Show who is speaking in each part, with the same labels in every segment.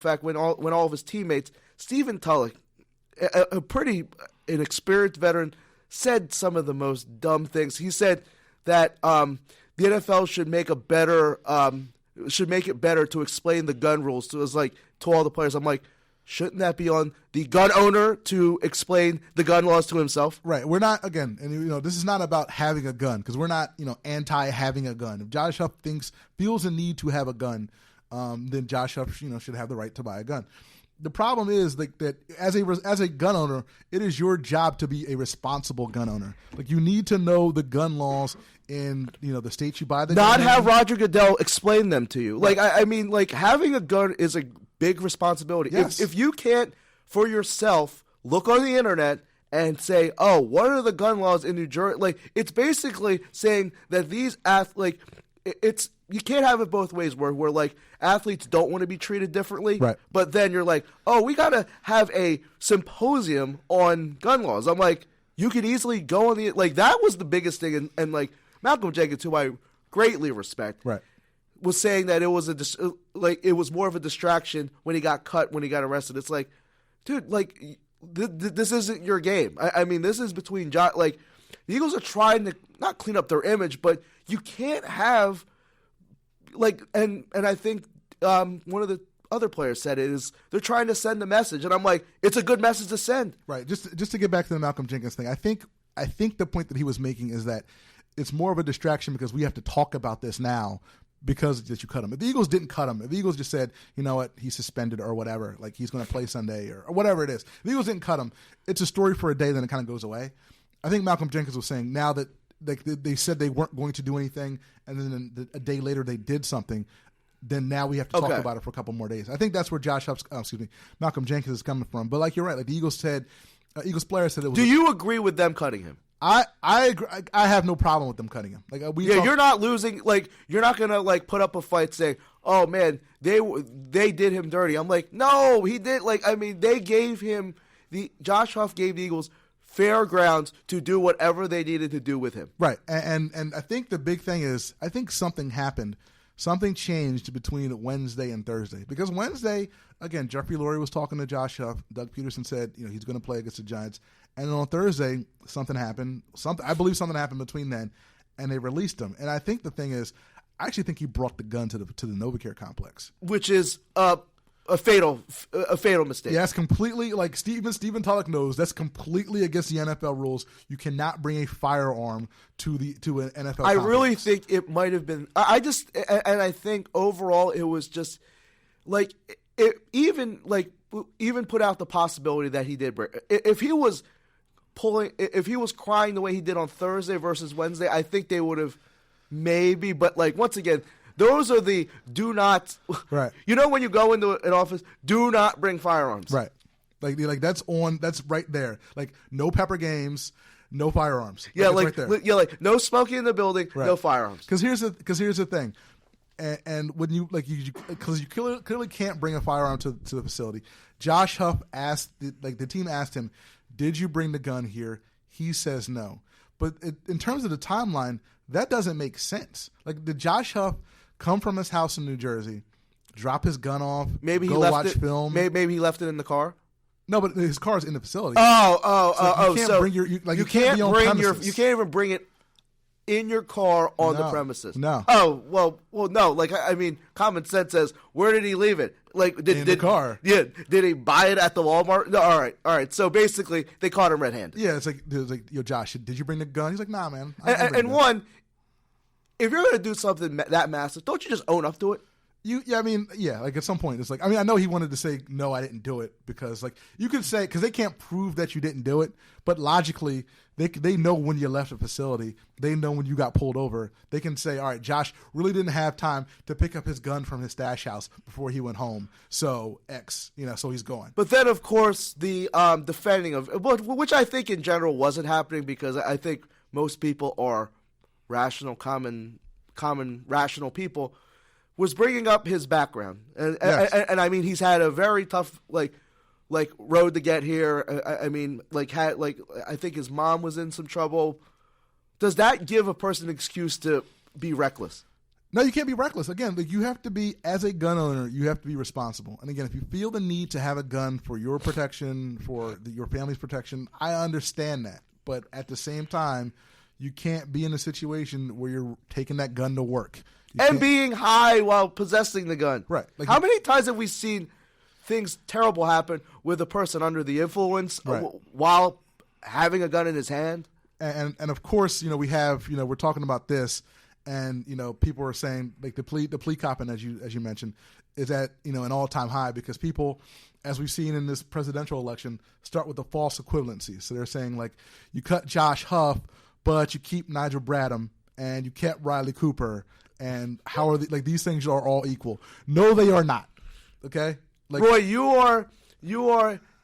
Speaker 1: fact, when all of his teammates, Stephen Tulloch, a pretty inexperienced veteran, said some of the most dumb things. He said that the NFL should make it better to explain the gun rules to all the players. I'm like, shouldn't that be on the gun owner to explain the gun laws to himself?
Speaker 2: Right. We're not, again, and this is not about having a gun, because we're not, anti having a gun. If Josh Huff feels a need to have a gun, then Josh Huff, should have the right to buy a gun. The problem is that as a gun owner, it is your job to be a responsible gun owner. Like, you need to know the gun laws in the states you buy the gun.
Speaker 1: Not have Roger Goodell explain them to you. Like, I mean, having a gun is a big responsibility.
Speaker 2: Yes.
Speaker 1: If you can't for yourself look on the internet and say, oh, what are the gun laws in New Jersey? Like, it's basically saying that these you can't have it both ways where like athletes don't want to be treated differently,
Speaker 2: right? But
Speaker 1: then you're like, oh, we got to have a symposium on gun laws. I'm like, you could easily go on that was the biggest thing. And like Malcolm Jenkins, who I greatly respect,
Speaker 2: right,
Speaker 1: was saying that it was it was more of a distraction when he got cut, when he got arrested. It's like, dude, this isn't your game. I mean, this is between the Eagles are trying to not clean up their image, but you can't have and I think one of the other players said it is they're trying to send a message, and I'm like, it's a good message to send.
Speaker 2: Right. Just to get back to the Malcolm Jenkins thing, I think the point that he was making is that it's more of a distraction because we have to talk about this now because that you cut him. If the Eagles didn't cut him, if the Eagles just said, you know what, he's suspended or whatever, like he's going to play Sunday or whatever it is, if the Eagles didn't cut him, it's a story for a day, then it kind of goes away. I think Malcolm Jenkins was saying now that they said they weren't going to do anything, and then a day later they did something, then now we have to talk about it for a couple more days. I think that's where Malcolm Jenkins is coming from. But like you're right, like the Eagles said, Eagles player said it was.
Speaker 1: Do you agree with them cutting him?
Speaker 2: I agree. I have no problem with them cutting him.
Speaker 1: You're not losing. You're not gonna put up a fight saying, "Oh man, they did him dirty." I'm like, no, he did. They gave him Josh Huff gave the Eagles fair grounds to do whatever they needed to do with him.
Speaker 2: Right, and I think the big thing is I think something happened. Something changed between Wednesday and Thursday. Because Wednesday, again, Jeffrey Lurie was talking to Josh Huff. Doug Peterson said, he's going to play against the Giants. And then on Thursday, something happened. I believe something happened between then, and they released him. And I think the thing is, I actually think he brought the gun to the NovaCare complex,
Speaker 1: which is a fatal mistake.
Speaker 2: Yeah, that's completely Stephen Tulloch knows that's completely against the NFL rules. You cannot bring a firearm to an NFL complex.
Speaker 1: I really think it might have been. I think overall it was just even put out the possibility that he did break. If he was crying the way he did on Thursday versus Wednesday, I think they would have maybe. But once again. Those are the do not.
Speaker 2: Right.
Speaker 1: When you go into an office, do not bring firearms.
Speaker 2: Right. That's right there. No pepper games, no firearms.
Speaker 1: Yeah,
Speaker 2: right there.
Speaker 1: Yeah, no smoking in the building, right. No firearms.
Speaker 2: Because here's the thing, and when you because you clearly can't bring a firearm to the facility. Josh Huff asked the team asked him, "Did you bring the gun here?" He says no. But in terms of the timeline, that doesn't make sense. Did Josh Huff come from his house in New Jersey, drop his gun off,
Speaker 1: maybe
Speaker 2: go
Speaker 1: he left
Speaker 2: watch
Speaker 1: it,
Speaker 2: film?
Speaker 1: Maybe he left it in the car?
Speaker 2: No, but his car is in the facility.
Speaker 1: So
Speaker 2: you can't bring
Speaker 1: you can't even bring it in your car on the premises.
Speaker 2: No.
Speaker 1: Oh, well, no. Common sense says, where did he leave it?
Speaker 2: In the car.
Speaker 1: Yeah. Did he buy it at the Walmart? No. All right. So basically, they caught him red-handed.
Speaker 2: Yeah. It's yo, Josh, did you bring the gun? He's like, nah, man.
Speaker 1: If you're going to do something that massive, don't you just own up to it?
Speaker 2: At some point, it's I know he wanted to say, no, I didn't do it, because you could say, because they can't prove that you didn't do it, but logically, they know when you left the facility, they know when you got pulled over, they can say, all right, Josh really didn't have time to pick up his gun from his stash house before he went home, so so he's going.
Speaker 1: But then, of course, the defending of, which I think in general wasn't happening, because I think most people are rational, common rational people, was bringing up his background, and
Speaker 2: yes.
Speaker 1: and I mean, he's had a very tough road to get here. I think his mom was in some trouble. Does that give a person an excuse to be reckless?
Speaker 2: No, you can't be reckless. Again, like, you have to be, as a gun owner, you have to be responsible. And again, if you feel the need to have a gun for your protection, for your family's protection, I understand that. But at the same time, you can't be in a situation where you're taking that gun to work.
Speaker 1: And being high while possessing the gun.
Speaker 2: Right. Like,
Speaker 1: how many times have we seen things terrible happen with a person under the influence while having a gun in his hand?
Speaker 2: And of course, we have, we're talking about this, and people are saying, like, the plea copping, as you mentioned, is at an all-time high, because people, as we've seen in this presidential election, start with the false equivalency. So they're saying, like, you cut Josh Huff, but you keep Nigel Bradham, and you kept Riley Cooper, and how are these things are all equal? No, they are not. Okay, like,
Speaker 1: Roy, you are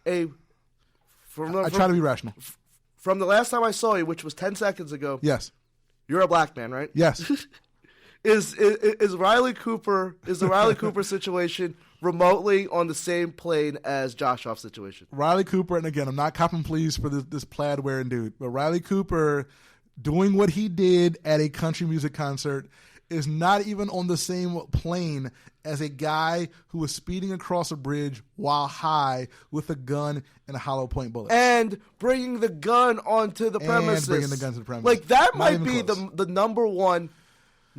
Speaker 1: a.
Speaker 2: I try to be rational.
Speaker 1: From the last time I saw you, which was 10 seconds ago.
Speaker 2: Yes.
Speaker 1: You're a black man, right?
Speaker 2: Yes.
Speaker 1: Is Riley Cooper? Is the Riley Cooper situation remotely on the same plane as Josh Huff's situation?
Speaker 2: Riley Cooper, and again, I'm not copping pleas for this plaid wearing dude, but Riley Cooper doing what he did at a country music concert is not even on the same plane as a guy who was speeding across a bridge while high with a gun and a hollow point bullet.
Speaker 1: And bringing the gun onto the premises. Like, that might be the number one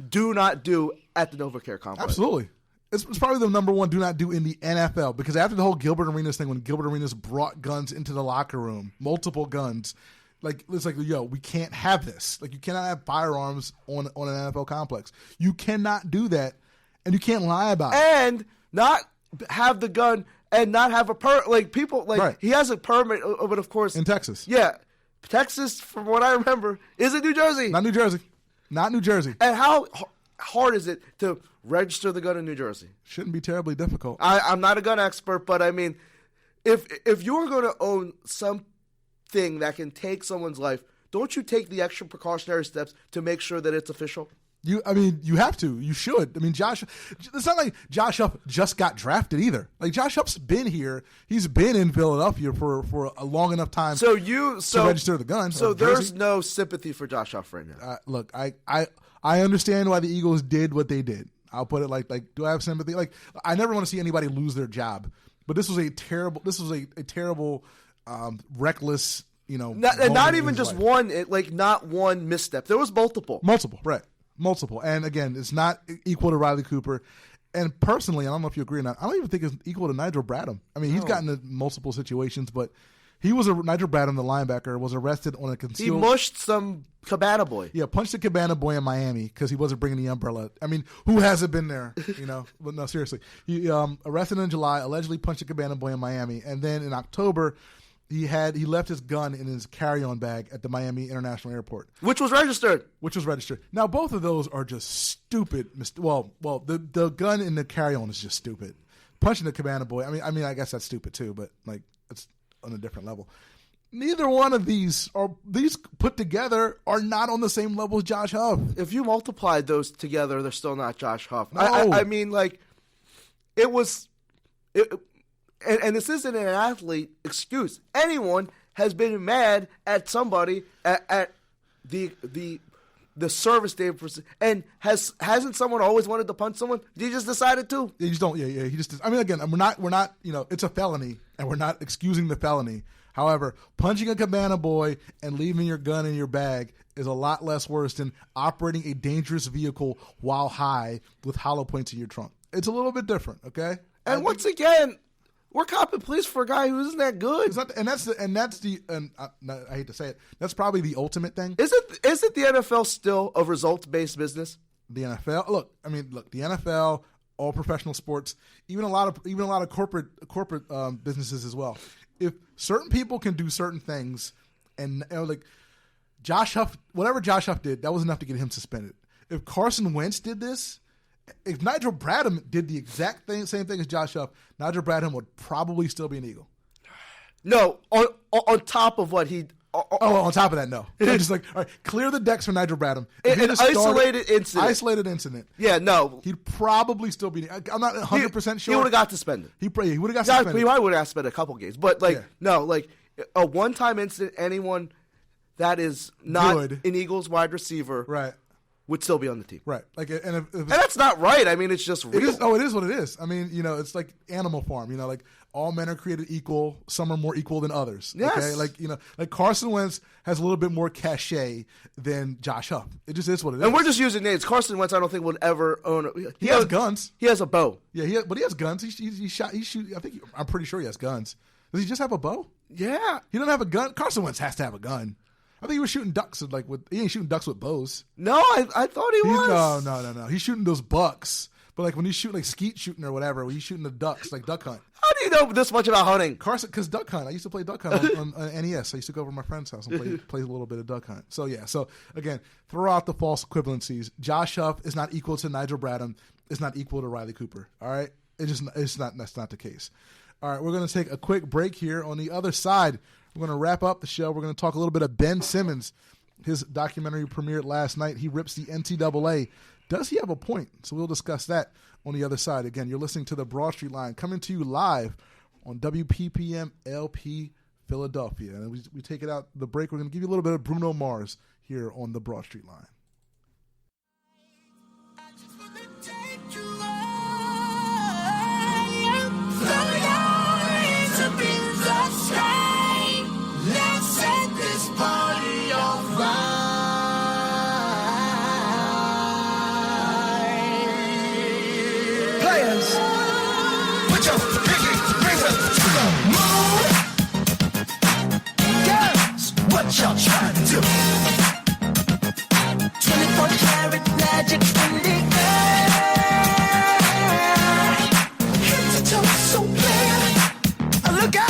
Speaker 1: do not do at the NovaCare complex.
Speaker 2: Absolutely. It's probably the number one do not do in the NFL, because after the whole Gilbert Arenas thing, when Gilbert Arenas brought guns into the locker room, multiple guns, like, it's like, yo, we can't have this. Like, you cannot have firearms on an NFL complex. You cannot do that, and you can't lie about it.
Speaker 1: And not have the gun and not have a permit. Like, people, like, right. He has a permit, but of course.
Speaker 2: In Texas.
Speaker 1: Yeah. Texas, from what I remember, is it New Jersey?
Speaker 2: Not New Jersey. Not New Jersey.
Speaker 1: And how hard is it to register the gun in New Jersey?
Speaker 2: Shouldn't be terribly difficult.
Speaker 1: I'm not a gun expert, but I mean, if you're going to own something that can take someone's life, don't you take the extra precautionary steps to make sure that it's official?
Speaker 2: You have to. You should. I mean, it's not like Josh Huff just got drafted either. Like, Josh Huff's been here. He's been in Philadelphia for a long enough time to register the gun.
Speaker 1: So there's no sympathy for Josh Huff right now.
Speaker 2: Look, I understand why the Eagles did what they did. I'll put it like, do I have sympathy? Like, I never want to see anybody lose their job. But this was a terrible, reckless,
Speaker 1: not even just one, not one misstep. There was multiple.
Speaker 2: Right. Multiple. And again, it's not equal to Riley Cooper. And personally, I don't know if you agree or not, I don't even think it's equal to Nigel Bradham. I mean, he's gotten into multiple situations, but Nigel Bradham, the linebacker, was arrested on a concealed.
Speaker 1: He mushed some Cabana boy.
Speaker 2: Yeah, punched a Cabana boy in Miami because he wasn't bringing the umbrella. I mean, who hasn't been there? But no, seriously. He arrested in July, allegedly punched a Cabana boy in Miami, and then in October, he left his gun in his carry-on bag at the Miami International Airport,
Speaker 1: which was registered.
Speaker 2: Now, both of those are just stupid. Well, the gun in the carry-on is just stupid. Punching the Cabana boy. I mean, I guess that's stupid too, but like, it's on a different level. Neither one of these put together are not on the same level as Josh Huff.
Speaker 1: If you multiply those together, they're still not Josh Huff.
Speaker 2: No.
Speaker 1: I mean, like, it was. And this isn't an athlete excuse. Anyone has been mad at somebody at the service day, and hasn't someone always wanted to punch someone? He just decided to.
Speaker 2: You just don't. Yeah. He just. I mean, again, we're not. It's a felony, and we're not excusing the felony. However, punching a Cabana boy and leaving your gun in your bag is a lot less worse than operating a dangerous vehicle while high with hollow points in your trunk. It's a little bit different, okay?
Speaker 1: And once again, we're copping police for a guy who isn't that good.
Speaker 2: I hate to say it, that's probably the ultimate thing.
Speaker 1: Isn't the NFL still a results-based business?
Speaker 2: The NFL, look, the NFL, all professional sports, even a lot of corporate businesses as well. If certain people can do certain things, and like Josh Huff, whatever Josh Huff did, that was enough to get him suspended. If Carson Wentz did this, if Nigel Bradham did the exact same thing as Josh Huff, Nigel Bradham would probably still be an Eagle.
Speaker 1: No, on top of what he.
Speaker 2: On top of that, no. I'm just like, all right, clear the decks for Nigel Bradham.
Speaker 1: An isolated incident. Yeah, no.
Speaker 2: He'd probably still be. I'm not 100% sure.
Speaker 1: He would have got suspended.
Speaker 2: He would have got suspended.
Speaker 1: He probably would have suspended a couple games. But, no, a one-time incident, anyone that is not
Speaker 2: good.
Speaker 1: an Eagles wide receiver.
Speaker 2: Right.
Speaker 1: would still be on the team.
Speaker 2: Right. Like, and
Speaker 1: that's not right. I mean, it's just real.
Speaker 2: It is what it is. I mean, it's like Animal Farm. Like all men are created equal. Some are more equal than others.
Speaker 1: Yes.
Speaker 2: Okay. Like Carson Wentz has a little bit more cachet than Josh Huff. It just is what it is.
Speaker 1: And we're just using names. Carson Wentz, I don't think would ever own.
Speaker 2: He has guns.
Speaker 1: He has a bow.
Speaker 2: Yeah. But he has guns. He shot. He shoot. I'm pretty sure he has guns. Does he just have a bow?
Speaker 1: Yeah.
Speaker 2: He don't have a gun. Carson Wentz has to have a gun. I think he was shooting ducks he ain't shooting ducks with bows.
Speaker 1: No, I thought he was.
Speaker 2: No. He's shooting those bucks. But like when he's shooting like skeet shooting or whatever, when he's shooting the ducks, like duck hunt.
Speaker 1: How do you know this much about hunting?
Speaker 2: Carson, because duck hunt. I used to play duck hunt on NES. I used to go over to my friend's house and play a little bit of duck hunt. So yeah. So again, throw out the false equivalencies. Josh Huff is not equal to Nigel Bradham. Is not equal to Riley Cooper. All right, it's not. That's not the case. All right, we're going to take a quick break here. On the other side, we're going to wrap up the show. We're going to talk a little bit of Ben Simmons. His documentary premiered last night. He rips the NCAA. Does he have a point? So we'll discuss that on the other side. Again, you're listening to the Broad Street Line coming to you live on WPPM LP Philadelphia. And we take it out the break. We're going to give you a little bit of Bruno Mars here on the Broad Street Line.
Speaker 3: Let's set this party on fire. Players, put your pinky rings up to the moon. Girls, what y'all trying to do? 24-karat magic in the air. Head to toe, so clear. Look out.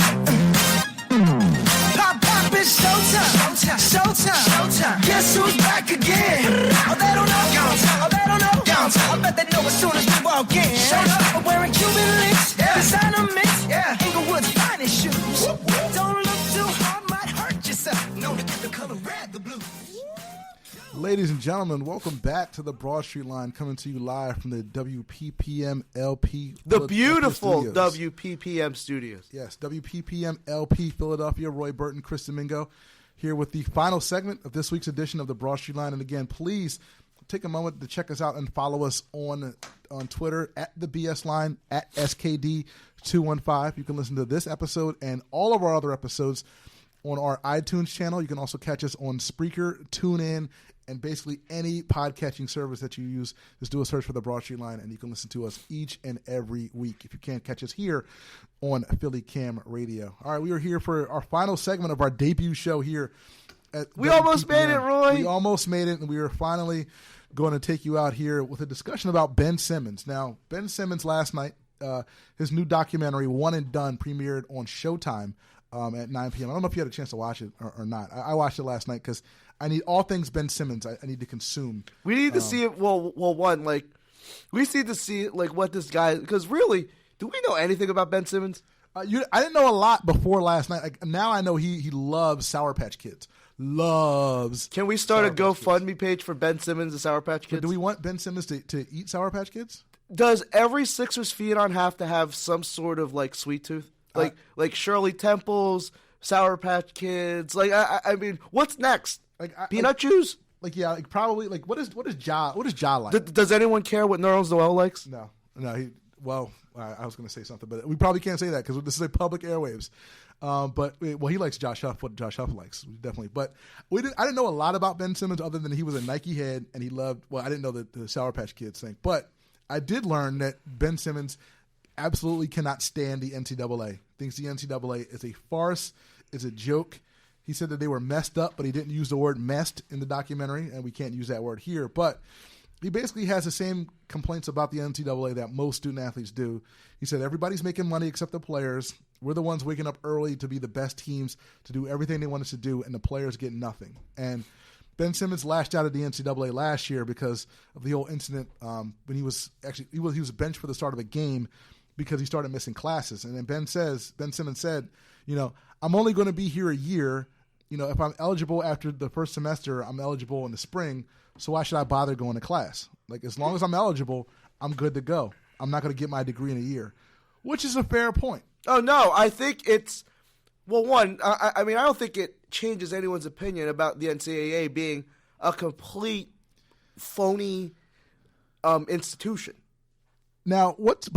Speaker 3: Showtime. Guess who's back again? Oh, they don't know. I bet they know as soon as we walk in. Showed up, I'm wearing Cuban links. Designer mix. Inglewood's finest shoes. Don't look too hard, might hurt yourself. Know to get the color red, the blue.
Speaker 2: Ladies and gentlemen, welcome back to the Broad Street Line, coming to you live from the WPPM LP.
Speaker 1: The beautiful
Speaker 2: Studios.
Speaker 1: WPPM studios.
Speaker 2: Yes, WPPM LP Philadelphia. Roy Burton, Chris Domingo, here with the final segment of this week's edition of the Broad Street Line. And again, please take a moment to check us out and follow us on Twitter at the BS Line, at SKD215. You can listen to this episode and all of our other episodes on our iTunes channel. You can also catch us on Spreaker, TuneIn, and basically any podcatching service that you use. Just do a search for the Broad Street Line, and you can listen to us each and every week if you can't catch us here on Philly Cam Radio. All right, we are here for our final segment of our debut show here at
Speaker 1: We almost made it, Roy.
Speaker 2: We almost made it, and we are finally going to take you out here with a discussion about Ben Simmons. Now, Ben Simmons last night, his new documentary, One and Done, premiered on Showtime at 9 p.m. I don't know if you had a chance to watch it or not. I watched it last night because I need all things Ben Simmons. I need to consume.
Speaker 1: We need to see it. Well, one, like, we need to see like what this guy, because really, do we know anything about Ben Simmons?
Speaker 2: I didn't know a lot before last night. Like, now I know he loves Sour Patch Kids. Loves.
Speaker 1: Can we start a
Speaker 2: Sour Patch
Speaker 1: GoFundMe page for Ben Simmons and Sour Patch Kids?
Speaker 2: But do we want Ben Simmons to eat Sour Patch Kids?
Speaker 1: Does every Sixers feed-on have to have some sort of like sweet tooth, like Shirley Temple's Sour Patch Kids? Like, I mean, what's next? Like peanut chews?
Speaker 2: Like, yeah, like probably. Like, what is Ja like?
Speaker 1: Does anyone care what Nerlens Noel likes?
Speaker 2: No. I was going to say something, but we probably can't say that because this is a public airwaves. But he likes Josh Huff. What Josh Huff likes, definitely. But I didn't know a lot about Ben Simmons other than he was a Nike head and he loved. Well, I didn't know the Sour Patch Kids thing, but I did learn that Ben Simmons absolutely cannot stand the NCAA. Thinks the NCAA is a farce, is a joke. He said that they were messed up, but he didn't use the word messed in the documentary, and we can't use that word here. But he basically has the same complaints about the NCAA that most student athletes do. He said everybody's making money except the players. We're the ones waking up early to be the best teams, to do everything they want us to do, and the players get nothing. And Ben Simmons lashed out at the NCAA last year because of the whole incident when he was benched for the start of a game because he started missing classes. And then Ben Simmons said, I'm only going to be here a year. If I'm eligible after the first semester, I'm eligible in the spring. So why should I bother going to class? Like, as long as I'm eligible, I'm good to go. I'm not going to get my degree in a year, which is a fair point.
Speaker 1: Oh, no, I think it's, well, one, I mean, I don't think it changes anyone's opinion about the NCAA being a complete phony institution.
Speaker 2: Now, what's